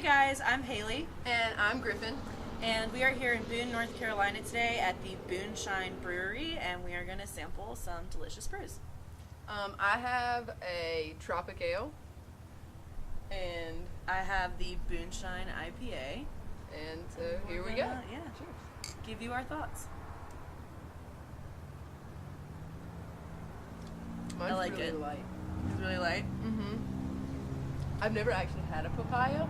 Hey guys, I'm Hayley, And I'm Griffin. and we are here in Boone, North Carolina today at the Booneshine Brewery, and we are going to sample some delicious brews. I have a Tropicpale, and I have the Booneshine IPA. so here we go. Yeah, Cheers. give you our thoughts. Mine's I like really it. light. It's really light. Mm-hmm. I've never actually had a papaya,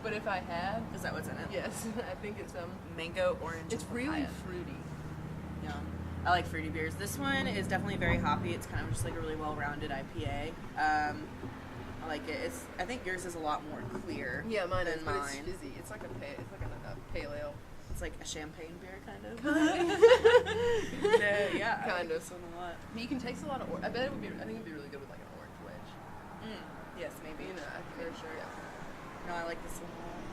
but if I have, Is that what's in it? yes, I think it's Mango, orange, it's and really papaya. fruity. Yeah. I like fruity beers. This one is definitely very hoppy. It's kind of just like a really well-rounded IPA. I like it. I think yours is a lot more clear. Yeah, mine than is, but it's mine. fizzy. It's like a pale ale. It's like a champagne beer, kind of. Yeah, I Kind like of. this one a lot. But you can taste a lot of. I bet it would be. I think it'd be really good with like an orange wedge. Yes, maybe. You know, For sure. Yeah. No, I like this one a lot.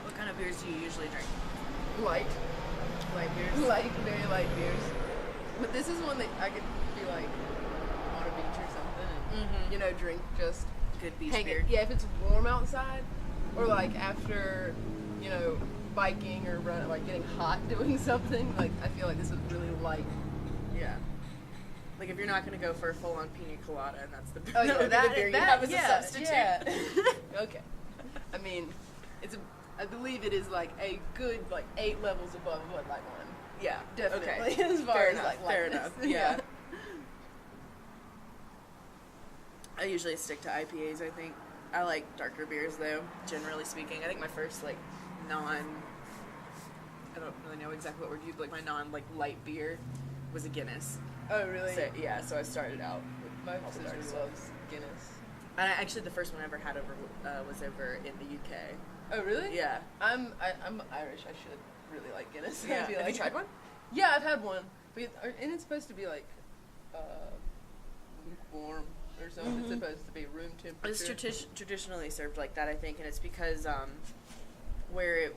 What kind of beers do you usually drink? Light beers. very light beers. But this is one that I could be like on a beach or something, and drink just Good beach hang beer. it. Yeah, if it's warm outside, or like after, biking or like getting hot doing something. Like I feel like this is really light. Yeah. Like if you're not going to go for a full-on pina colada, and that's the Oh yeah, that would be the beer you have as a substitute. Yeah. Okay. I mean, I believe it is like a good 8 levels above Bud Light one. Yeah. Definitely. Okay. As far Fair as enough. like Fair lightness. enough. Yeah. I usually stick to IPAs, I think. I like darker beers, though, generally speaking. I think my first, I don't really know exactly what word you, but my light beer was a Guinness. Oh really? So I started out with My all the sister dark stuff. loves Guinness. And actually, the first one I ever had was over in the UK. Oh really? Yeah. I'm Irish. I should really like Guinness. Yeah. I feel Have like. you tried one? Yeah, I've had one. But and it's supposed to be lukewarm or something. It's supposed to be room temperature. It's traditionally served like that, I think, and it's because where it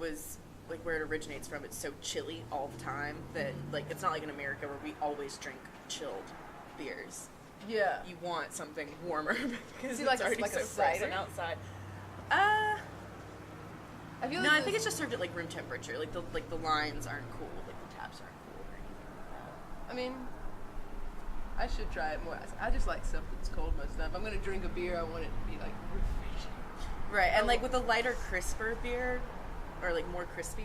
originates from, it's so chilly all the time that it's not like in America where we always drink chilled beers. Yeah. You want something warmer because See, it's already like so a frozen cider? outside. I feel No, like I think it's just served at room temperature. The lines aren't cool, the taps aren't cool or anything like that. I mean, I should try it more. I just like stuff that's cold most of the time. If I'm gonna drink a beer, I want it to be refreshing. Right, and with a lighter, crisper beer, or more crisp,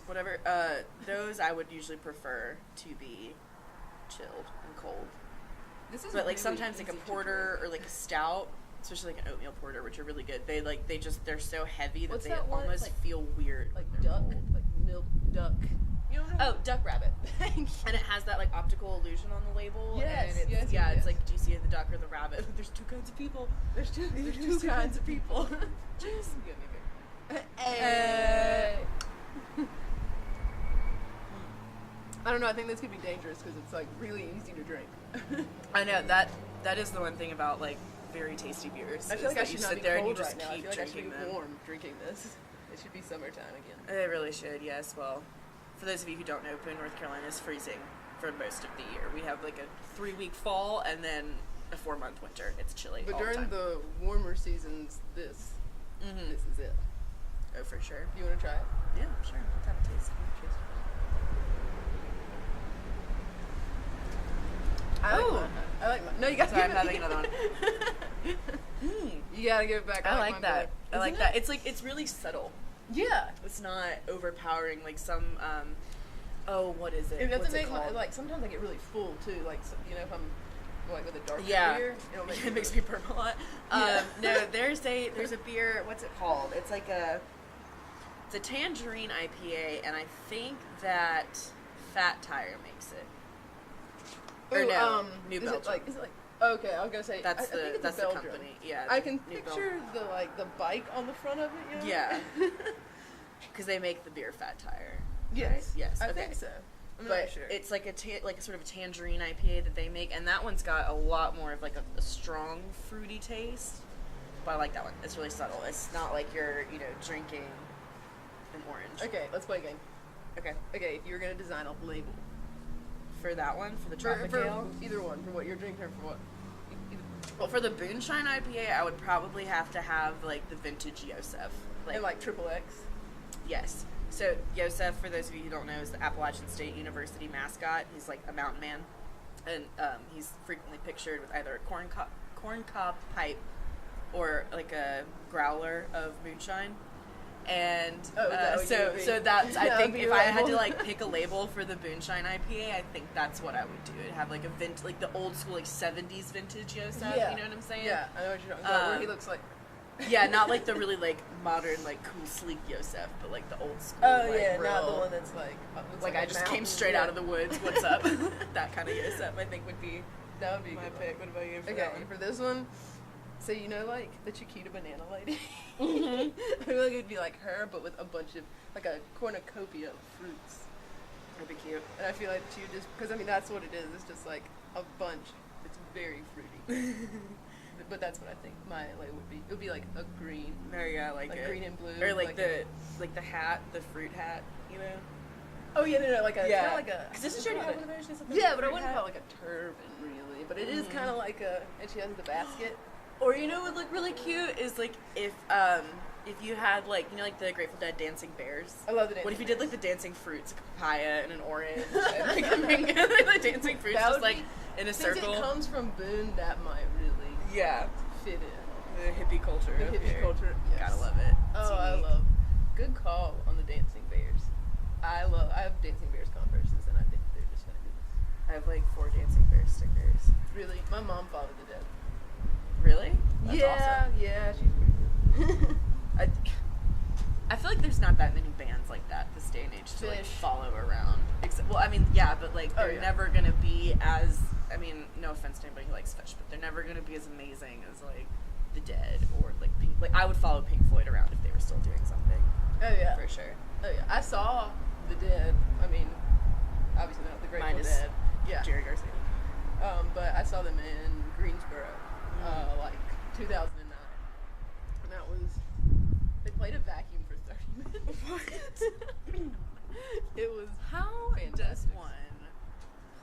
whatever. Those I would usually prefer to be chilled and cold. This is But really sometimes a easy to porter or a stout, especially an oatmeal porter, which are really good. They're so heavy that What's they that one? almost feel weird. like when they're duck, cold. like milk duck. You don't know? Oh, duck rabbit. And it has that optical illusion on the label. Yes, and it's, yes. it's like, do you see the duck or the rabbit? There's two kinds of people. There's two kinds of people. Cheers. Give me a beer. Hey. I don't know. I think this could be dangerous because it's really easy to drink. I know that is the one thing about very tasty beers. I feel like I is that should you not sit be there and you cold just right now. I keep feel like I should drinking be them. warm drinking this. It should be summertime again. It really should, yes. Well, for those of you who don't know, Boone, North Carolina is freezing for most of the year. We have a 3-week fall and then a 4-month winter. It's chilly But all during the time. the warmer seasons, this is it. Oh, for sure. You want to try it? Yeah, sure. Let's have a taste. Cheers. I like mine. No, you got to Sorry, give I'm it. having another one. You gotta give it back. I like mine that. better. I like Isn't that. it? It's really subtle. Yeah. It's not overpowering like some. What is it? It doesn't What's make it called? sometimes I get really full too. If I'm with a darker Yeah, beer, it'll make it makes me burp a lot. Yeah. No, there's a beer. What's it called? It's it's a tangerine IPA, and I think that Fat Tire makes it. Or Ooh, no, New is Belgium. Is it okay, I was gonna say That's I think it's that's the Belgium. company. Yeah, I can New picture the bike on the front of it. Yeah, because they make the beer Fat Tire. Yes. Right? Yes. I okay. think so. I'm But not sure. it's like a sort of a tangerine IPA that they make, and that one's got a lot more of a strong fruity taste. But I like that one. It's really subtle. It's not like you're drinking an orange. Okay, let's play a game. Okay. Okay, if you're gonna design a label For that one, for the for Tropicpale. either one, for what you're drinking or for what. Well, for the Booneshine IPA, I would probably have to have, like, the vintage Yosef. And, like, Triple X. Yes. So, Yosef, for those of you who don't know, is the Appalachian State University mascot. He's, like, a mountain man. And he's frequently pictured with either a corncob pipe or, like, a growler of moonshine. And so that's, I think, if I had to, like, pick a label for the Booneshine IPA, I think that's what I would do. It'd have, like, like, the old school, like, 70s vintage Yosef, you know what I'm saying? Yeah, I know what you're talking about, where he looks like... Yeah, not, like, the really, like, modern, like, cool, sleek Yosef, but, like, the old school, real, not the one that's, like I just came straight out of the woods, what's up? That kind of Yosef, I think, would be my pick. What about you for that one? For this one... So, you know, like, the Chiquita banana lady? I feel like it'd be like her, but with a bunch of, like, a cornucopia of fruits. That'd be cute. And I feel like she would just, because, I mean, that's what it is. It's just, like, a bunch. It's very fruity. But that's what I think my label would be. It would be, like, a green. There you go, like green and blue. Or, like the hat, the fruit hat, you know? Oh, yeah, no, like a, yeah. Kind of like a... Because doesn't she already have one of those? Yeah, but I wouldn't call it, like, a turban, really. But it is kind of like a, and she has the basket. Or, you know what would look really cute is, like, if you had, like, you know, like the Grateful Dead dancing bears? I love the dancing What if you did, like, the dancing fruits, like a papaya and an orange and, like, a mango, the dancing fruits just, like, in a circle? Since it comes from Boone, that might really fit in. The hippie culture. The hippie culture, yes. Gotta love it. Oh, I love. Good call on the dancing bears. I have dancing bears Converses, and I think they're just fabulous. I have, like, 4 dancing bear stickers. Really? My mom followed the dead. Really? That's awesome. Yeah, she's pretty good. I feel like there's not that many bands like that this day and age to like follow around. Except, well, I mean, yeah, but like they're never gonna be as. I mean, no offense to anybody who likes Fish, but they're never gonna be as amazing as like the Dead or like Pink. Like I would follow Pink Floyd around if they were still doing something. Oh yeah, for sure. Oh yeah, I saw the Dead. I mean, obviously not the Grateful Dead. Yeah, Jerry Garcia. But I saw them in Greensboro, like 2009, and that was. They played a vacuum for 30 minutes. What? It was fantastic. Does one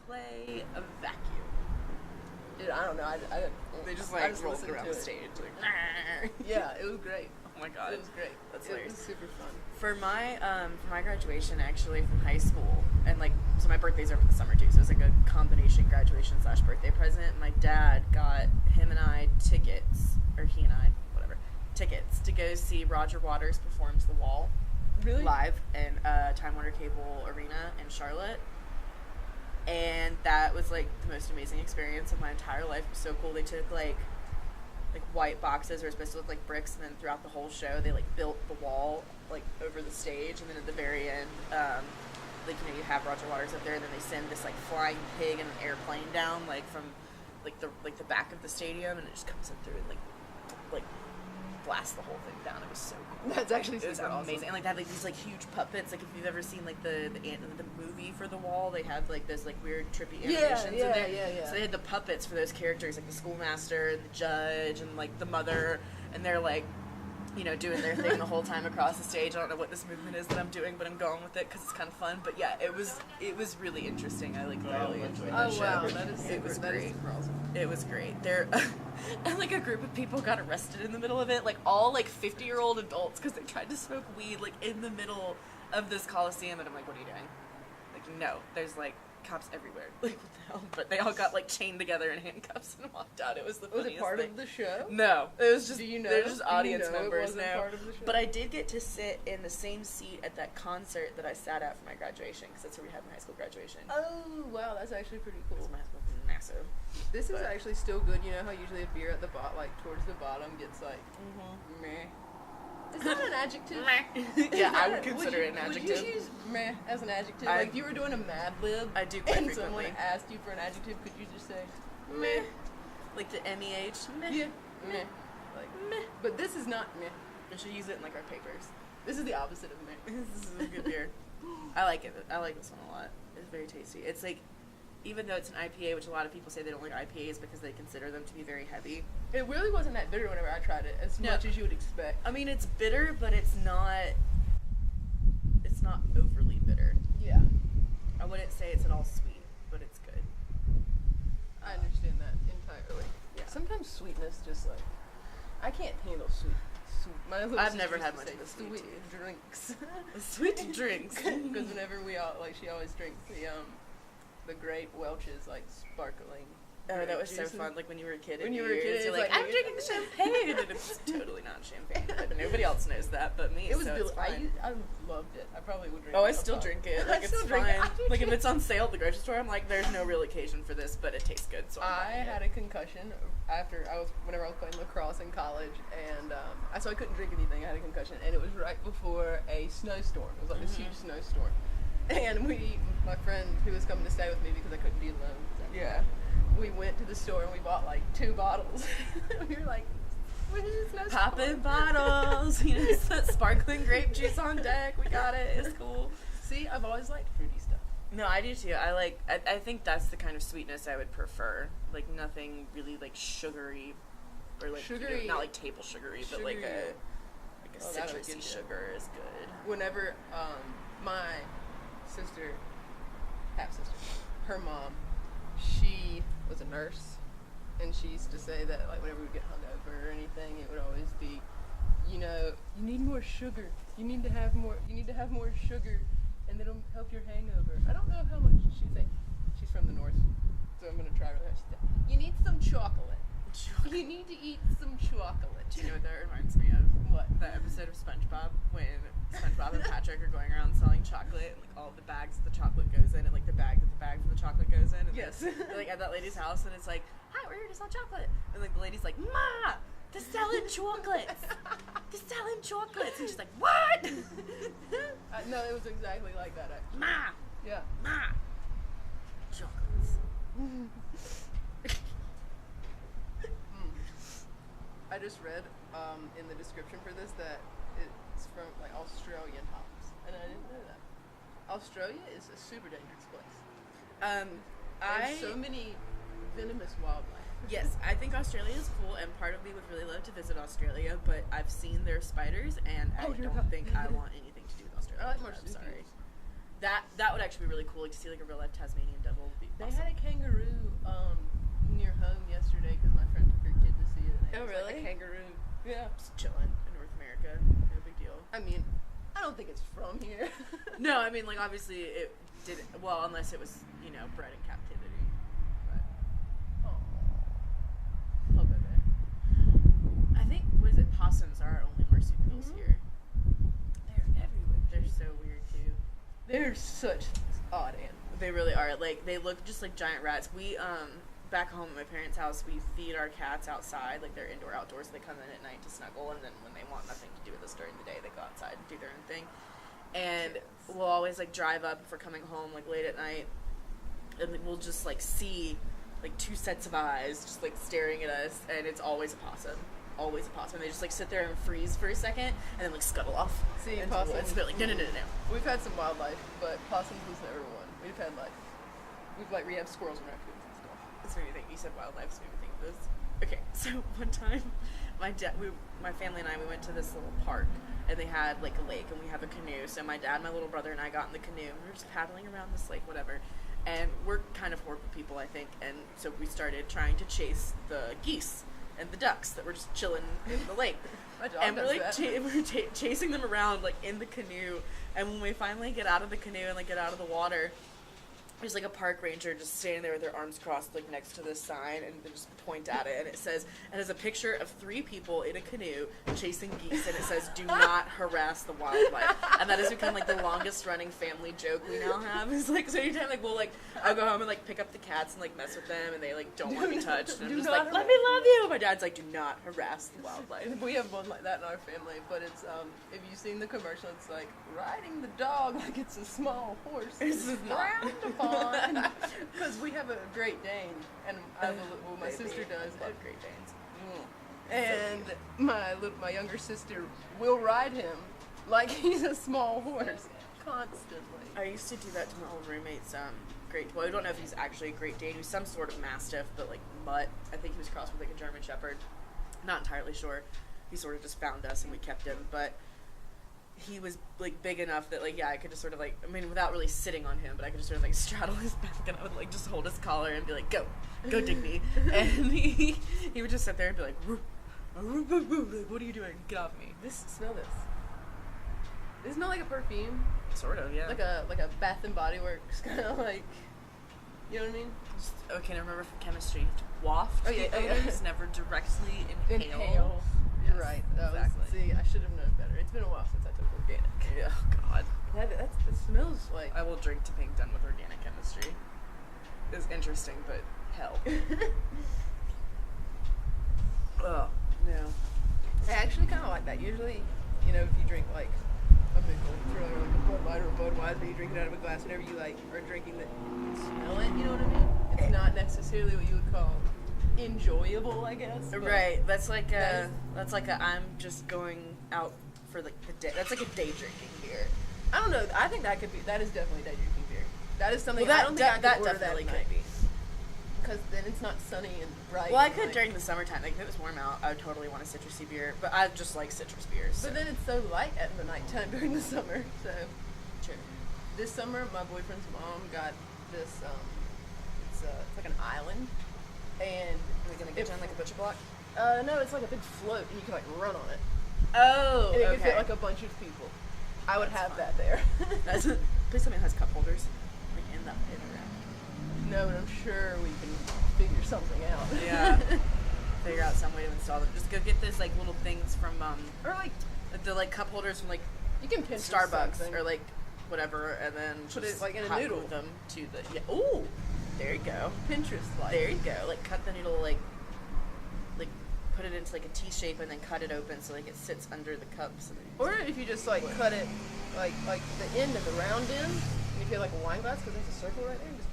play a vacuum? Dude, I don't know. They just like rolled around the stage. Like, yeah, it was great. Oh my god, it was great. That's hilarious. It was super fun. For my graduation, actually from high school, and like so my birthday's over the summer too, so it was like a combination graduation / birthday present. My dad got him and I tickets, or he and I, whatever, tickets to go see Roger Waters perform To the Wall. Really? Live in Time Warner Cable Arena in Charlotte. And that was like the most amazing experience of my entire life. It was so cool. They took like white boxes that were supposed to look like bricks, and then throughout the whole show they like built the wall like over the stage, and then at the very end like you know you have Roger Waters up there, and then they send this like flying pig and an airplane down like from like the back of the stadium, and it just comes in through and like blasts the whole thing down. It was so cool. That's actually it was super amazing. awesome. And like they had like these like huge puppets. Like if you've ever seen like the movie for The Wall, they had like those like weird trippy animations in there. Yeah. So they had the puppets for those characters, like the schoolmaster and the judge and like the mother, and they're like, you know, doing their thing the whole time across the stage. I don't know what this movement is that I'm doing, but I'm going with it because it's kind of fun. But yeah, it was really interesting. I like really enjoyed that show. Oh wow, that is super, it was that great. is super awesome. It was great. There, and like a group of people got arrested in the middle of it, like all like 50-year-old adults, because they tried to smoke weed like in the middle of this coliseum, and I'm like, what are you doing? Like, no, there's like cops everywhere. Like, what the hell? But they all got like chained together in handcuffs and walked out. It was the funniest Was it part thing. of the show? No, it was just. Do you know? They're just audience it members wasn't now. part of the show? But I did get to sit in the same seat at that concert that I sat at for my graduation, because that's where we had my high school graduation. Oh wow, that's actually pretty cool. My high school was massive. This is actually still good. You know how usually a beer at the bottom, like towards the bottom, gets like meh. Is that an adjective? Yeah, I would consider it an adjective. Would you use meh as an adjective? Like if you were doing a Mad Lib, I do quite and frequently. someone asked you for an adjective, could you just say Meh. Like the MEH? Meh. Yeah, meh. Like Meh. But this is not meh. We should use it in like our papers. This is the opposite of meh. This is a good beer. I like it. I like this one a lot. It's very tasty. It's like, even though it's an IPA, which a lot of people say they don't like IPAs because they consider them to be very heavy. It really wasn't that bitter whenever I tried it, as much as you would expect. I mean, it's bitter, but it's not overly bitter. Yeah. I wouldn't say it's at all sweet, but it's good. I understand that entirely. Yeah. Sometimes sweetness just like I can't handle sweet. My little I've sister never used had to much say of a sweet tooth. drinks. Sweet drinks. Because whenever we all like, she always drinks the grape Welch's like sparkling. Oh, that was so juices. fun. Like when you were a kid. When you were a kid, you're it's like, like I'm drinking champagne, and it's totally not champagne. But nobody else knows that but me. It was so it's fine. I loved it. I probably would drink. Oh, it I still all the time. drink it. Like it's still drink fine. it. Like if it's on sale at the grocery store, I'm like, there's no real occasion for this, but it tastes good. So I had a concussion whenever I was playing lacrosse in college, and so I couldn't drink anything. I had a concussion, and it was right before a snowstorm. It was like this huge snowstorm, and my friend who was coming to stay with me because I couldn't be alone. Yeah. We went to the store and we bought like 2 bottles. We were like, where's no Popping bottles, you know, sparkling grape juice on deck. We got it. It's cool. See, I've always liked fruity stuff. No, I do too. I think that's the kind of sweetness I would prefer. Like nothing really like sugary, or like Sugary- not like table sugary, but like a Oh, that would citrusy get you. sugar is good. Whenever my sister, half sister, her mom, she was a nurse, and she used to say that like whenever we get hungover or anything, it would always be, you know, you need more sugar. You need to have more sugar, and it'll help your hangover. I don't know how much she'd say. She's from the north, so I'm gonna try with her. She said, you need some chocolate. You need to eat some chocolate. Do you know what that reminds me of? What? That episode of SpongeBob when SpongeBob and Patrick are going around selling chocolate, and like all the bags the chocolate goes in, and like the bag of the chocolate goes in. And Yes. They're like at that lady's house, and it's like, hi, we're here to sell chocolate. And like the lady's like, Ma, they're selling chocolates. They're selling chocolates. And she's like, what? No, it was exactly like that actually. Ma, Yeah. Ma, chocolates. I just read in the description for this that it's from like Australian hops, and I didn't know that. Australia is a super dangerous place. There's so many venomous wildlife. Yes, I think Australia is cool, and part of me would really love to visit Australia, but I've seen their spiders, and I don't think I want anything to do with Australia. I like I'm sorry. marsupials. That would actually be really cool, like, to see like a real life Tasmanian devil. Would be They awesome. had a kangaroo near home yesterday because my friend took her kid to see it. And Oh, it was like really? a kangaroo. Yeah. Just chilling in North America. No big deal. I mean, I don't think it's from here. No, I mean, like, obviously it didn't. Well, unless it was, you know, bred in captivity. But Oh, baby. I think, what is it? Possums are our only marsupials Mhm. here. They're everywhere. They're so weird too. They're such odd animals. They really are. Like, they look just like giant rats. We back home at my parents' house, we feed our cats outside. Like, they're indoor outdoors. They come in at night to snuggle, and then when they want nothing to do with us during the day, they go outside and do their own thing. And we'll always like drive up if we're coming home like late at night, and we'll just like see like 2 sets of eyes just like staring at us, and it's always a possum. Always a possum. They just like sit there and freeze for a second, and then like scuttle off. See, into possums. the woods. They're like, no. We've had some wildlife, but possums was never one. We've had we have squirrels and raccoons and stuff. That's what you think. You said wildlife, so made me think of this. Okay, so one time, my family and I, we went to this little park, and they had like a lake, and we have a canoe. So my dad, my little brother, and I got in the canoe, and we were just paddling around this lake, whatever. And we're kind of horrible people, I think, and so we started trying to chase the geese and the ducks that were just chilling in the lake. My dog And we're does like that. chasing them around like in the canoe, and when we finally get out of the canoe and like get out of the water, there's like a park ranger just standing there with their arms crossed like next to this sign, and they just point at it, and it has a picture of 3 people in a canoe chasing geese, and it says, do not harass the wildlife. And that has become like the longest running family joke we now have. Is like, so anytime like I'll go home and like pick up the cats and like mess with them, and they like don't want to be touched, and I'm Do just not like, let me love you. My dad's like, do not harass the wildlife. We have one like that in our family, but it's if you've seen the commercial, it's like riding the dog like it's a small horse. This is not. frowned upon. Because we have a Great Dane, and my sister does. Love Great Danes. And my younger sister will ride him like he's a small horse constantly. I used to do that to my old roommate's well, I don't know if he's actually a Great Dane. He was some sort of Mastiff, but like mutt. I think he was crossed with like a German Shepherd. Not entirely sure. He sort of just found us and we kept him. But he was like big enough that like I could just sort of like without really sitting on him, but I could just sort of like straddle his back and I would like just hold his collar and be like, go Digby, and he would just sit there and be like, woo, woo, woo, woo, like, what are you doing? Get off me. Smell this. Does it smell like a perfume? Sort of, yeah. Like a Bath and Body Works kind of like, you know what I mean? Okay, now remember from chemistry, waft. Oh yeah, odors, never directly inhale. Yes, you're right. Exactly. See, I should have known better. It's been a while since I took organic. Yeah, oh God. It smells like. I will drink to being done with organic chemistry. It's interesting, but hell. Oh, no. I actually kind of like that. Usually, you know, if you drink like a big old or like a Bud Light or a Budweiser, you drink it out of a glass, whatever you like, are drinking that you can smell it, you know what I mean? It's not necessarily what you would call enjoyable, I guess. Right. That's like I'm just going out for like the day. That's like a day drinking beer. I don't know. I think that is definitely day drinking beer. That is something I don't think I could order definitely that could be. Because then it's not sunny and bright. Well, I could during the summertime. Like if it was warm out, I would totally want a citrusy beer. But I just like citrus beers. So. But then it's so light at the nighttime during the summer. So True. This summer, my boyfriend's mom got this. It's like an island, and Are we gonna get on like a butcher block? no, it's like a big float, and you can like run on it. Oh, And it okay. can fit like a bunch of people. I would have that there. Please tell me it has cup holders. Like in the room. No, but I'm sure we can figure something out. Yeah. Figure out some way to install them. Just go get those like little things from Or like the like cup holders from like you can Pinterest Starbucks something. or like whatever, and then Put just it, like, in a hot noodle. glue them to the Ooh, there you go. Pinterest like. There you go. Like cut the noodle like put it into like a T shape and then cut it open so like it sits under the cups. And Or if you just like cut it like the end of the round end, and you feel like a wine glass because there's a circle right there. And just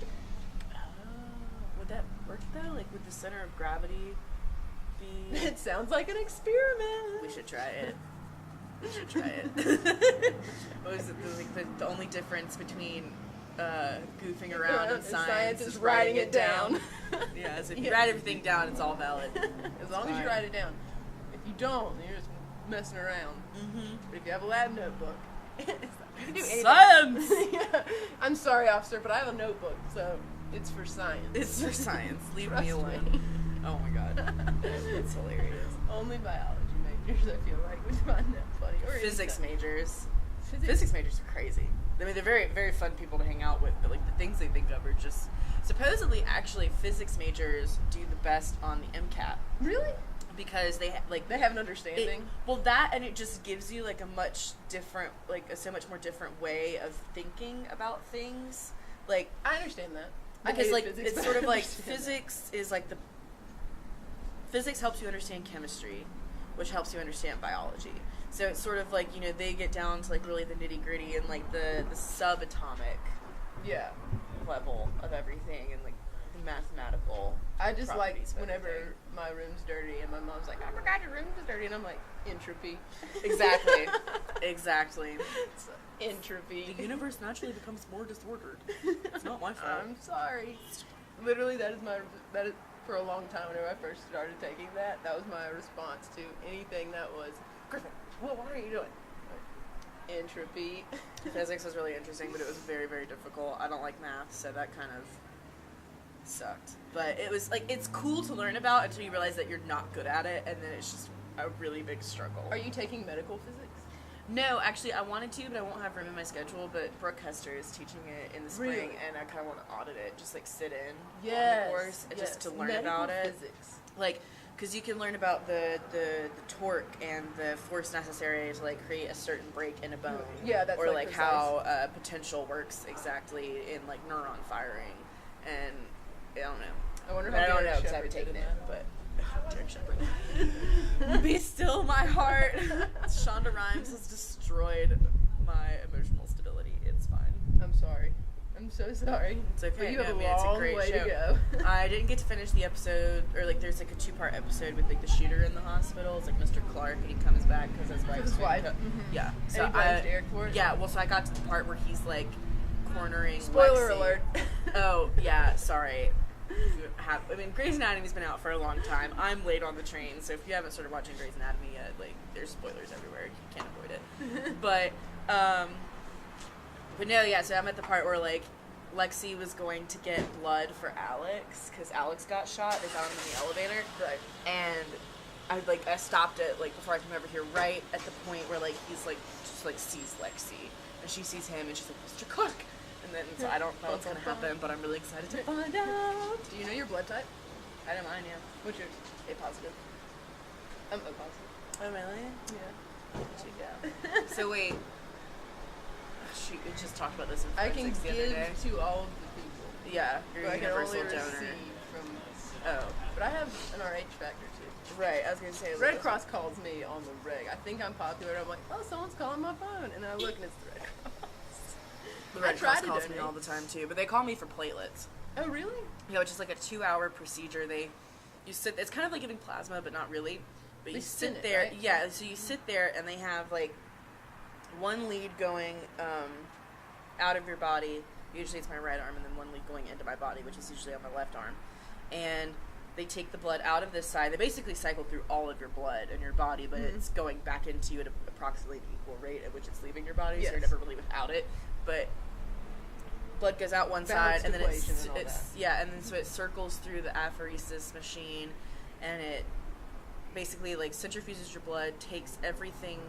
would that work though? Like would the center of gravity be? It sounds like an experiment. We should try it. We should try it. What was it? The only difference between goofing around and science is writing it down. Yeah, so if you write everything down, it's all valid. As long as you write it down. If you don't, then you're just messing around. Mm-hmm. But if you have a lab notebook, you can do anything. Science! Yeah. I'm sorry, officer, but I have a notebook, so it's for science. It's for science. Leave Trust me alone. Oh my God. It's hilarious. Only biology majors, I feel like, would find that funny. Or Physics anything. majors. Physics majors are crazy. I mean, they're very, very fun people to hang out with, but like the things they think of are just supposedly actually physics majors do the best on the MCAT Really? because they They have an understanding. And it just gives you like a much different, like a so much more different way of thinking about things. Like I understand that. I because hated like physics, it's but sort I of like understand that. physics is like the physics helps you understand chemistry, which helps you understand biology. So it's sort of like, you know, they get down to like really the nitty gritty and like the subatomic Yeah. level of everything and like the mathematical. I just like properties of whenever everything. my room's dirty and my mom's like, I forgot your room was dirty, and I'm like, entropy. Exactly. Exactly. It's entropy. The universe naturally becomes more disordered. It's not my fault. I'm sorry. Literally, that is for a long time whenever I first started taking that was my response to anything that was, Griffin, what are you doing? Entropy. Physics was really interesting, but it was very, very difficult. I don't like math, so that kind of sucked. But it was like, it's cool to learn about until you realize that you're not good at it, and then it's just a really big struggle. Are you taking medical physics? No, actually, I wanted to, but I won't have room in my schedule. But Brooke Hester is teaching it in the spring, Really? and I kind of want to audit it, just like sit in on Yes. the course, and just to learn Medical about it. Physics. Like, because you can learn about the torque and the force necessary to like create a certain break in a bone. Yeah, that's, or like, like precise. how potential works exactly in like neuron firing, and I don't know. I wonder But how I don't Derek know because I Shepherd haven't did taken in it, that. but Derek Shepherd. Be still my heart. Shonda Rhimes has destroyed my emotional stability. It's fine. I'm sorry. I'm so sorry. It's okay. But you No, have I mean, a it's a long great way show. to go. I didn't get to finish the episode, or like there's like a 2-part episode with like the shooter in the hospital. It's like Mr. Clark, and he comes back because his wife's his been wife. killed. Mhm. Yeah. And he blames Derek for it? Yeah. Well, so I got to the part where he's like cornering. Spoiler Lexi. alert. Oh yeah, sorry. I mean, Grey's Anatomy's been out for a long time. I'm late on the train, so if you haven't started watching Grey's Anatomy yet, like, there's spoilers everywhere. You can't avoid it. But no, yeah, so I'm at the part where, like, Lexi was going to get blood for Alex, because Alex got shot. They found him in the elevator. Right. And I stopped it, like, before I came over here, right at the point where, like, he's, like, just, like, sees Lexi. And she sees him, and she's like, Mr. Cook! And then, so I don't know what's going to happen, but I'm really excited to find out. Do you know your blood type? I don't mind, yeah. What's yours? A positive. I'm O positive. Oh, really? Yeah. So, wait. Shoot, we just talked about this in I can forensics the other day. give to all of the people. Yeah, you're But a I can universal only donor. receive from us. Oh. But I have an RH factor too. Right, I was going to say. Red Cross calls me on the reg. I think I'm popular. I'm like, oh, someone's calling my phone, and I look and it's the Red Cross. The Red Cross to calls me donate. all the time too, but they call me for platelets. Oh, really? Yeah, which is like a 2-hour procedure. You sit. It's kind of like giving plasma, but not really. But They you spin sit it, there. right? Yeah, so you sit there, and they have like one lead going out of your body. Usually it's my right arm, and then one lead going into my body, which is usually on my left arm. And they take the blood out of this side. They basically cycle through all of your blood in your body, but it's going back into you at approximately an equal rate at which it's leaving your body, so you're Yes. never really without it. But blood goes out one Balanced side, and then equation and all and then so it circles through the apheresis machine, and it basically like centrifuges your blood, takes everything,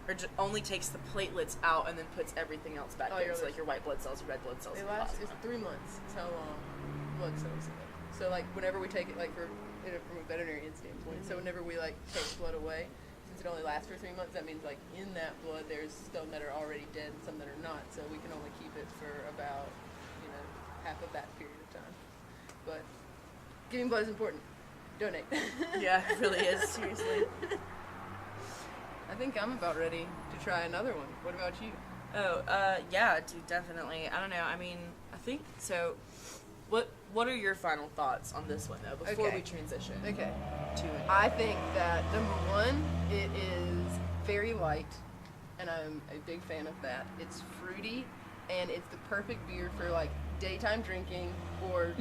or only takes the platelets out, and then puts everything else back in. So like your white blood cells, your red blood cells. It and lasts. plasma. It's 3 months. It's how long blood cells live. So like whenever we take it, like from a veterinarian standpoint, so whenever we like take blood away, since it only lasts for 3 months, that means like in that blood there's some that are already dead and some that are not. So we can only keep it for about half of that period of time. But giving blood is important. Donate. Yeah, it really is. Seriously. I think I'm about ready to try another one. What about you? Oh, yeah, dude, definitely. I don't know. I mean, I think so. What are your final thoughts on this one though? Before Okay. we transition Okay. to it. I think that number one, it is very light, and I'm a big fan of that. It's fruity, and it's the perfect beer for like daytime drinking or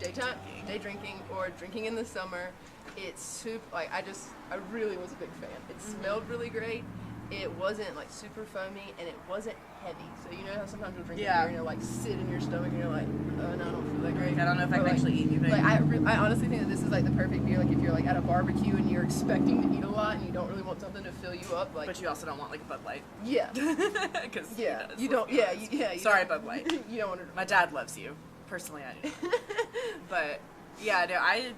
day drinking or drinking in the summer. It's super, like I really was a big fan. It smelled really great. It wasn't like super foamy, and it wasn't heavy. So you know how sometimes you'll drink a beer and you'll like sit in your stomach and you're like, oh no, I don't feel that great. I don't know if I can actually eat anything. Like I honestly think that this is like the perfect beer. Like if you're like at a barbecue and you're expecting to eat a lot and you don't really want something to fill you up, like. But you also don't want like a Bud Light. Yeah. Because You don't. Yeah. Sorry, Bud Light. You don't want to. My dad loves you. Personally, I do. But yeah, no,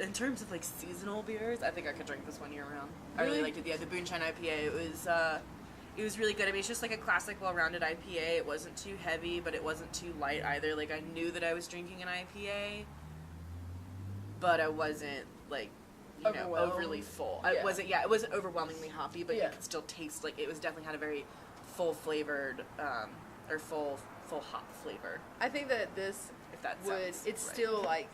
in terms of like seasonal beers, I think I could drink this one year round. I really liked it. Yeah, the Booneshine IPA. It was really good. I mean, it's just like a classic, well-rounded IPA. It wasn't too heavy, but it wasn't too light either. Like I knew that I was drinking an IPA, but I wasn't like overly full. Yeah. It wasn't overwhelmingly hoppy, but you Yeah. could still taste like it was definitely had a very full flavored or full hop flavor. I think that this If that would. sounds It's right. still like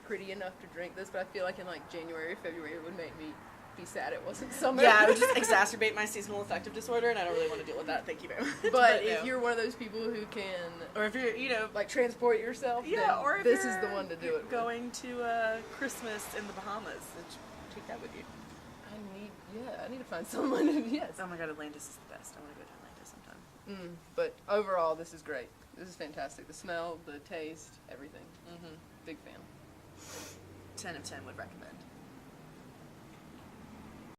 pretty enough to drink this, but I feel like in like January or February it would make me be sad it wasn't summer. Yeah, it would just exacerbate my seasonal affective disorder, and I don't really want to deal with that. Thank you very much. But if no. you're one of those people who can, or if you're, like transport yourself, yeah, then or if this you're is the one to do it with. Going to Christmas in the Bahamas, take that with you. I need to find someone who, yes. Oh my God, Atlantis is the best. I want to go to Atlantis sometime. But overall, this is great. This is fantastic. The smell, the taste, everything. Big fan. 10 of 10 would recommend.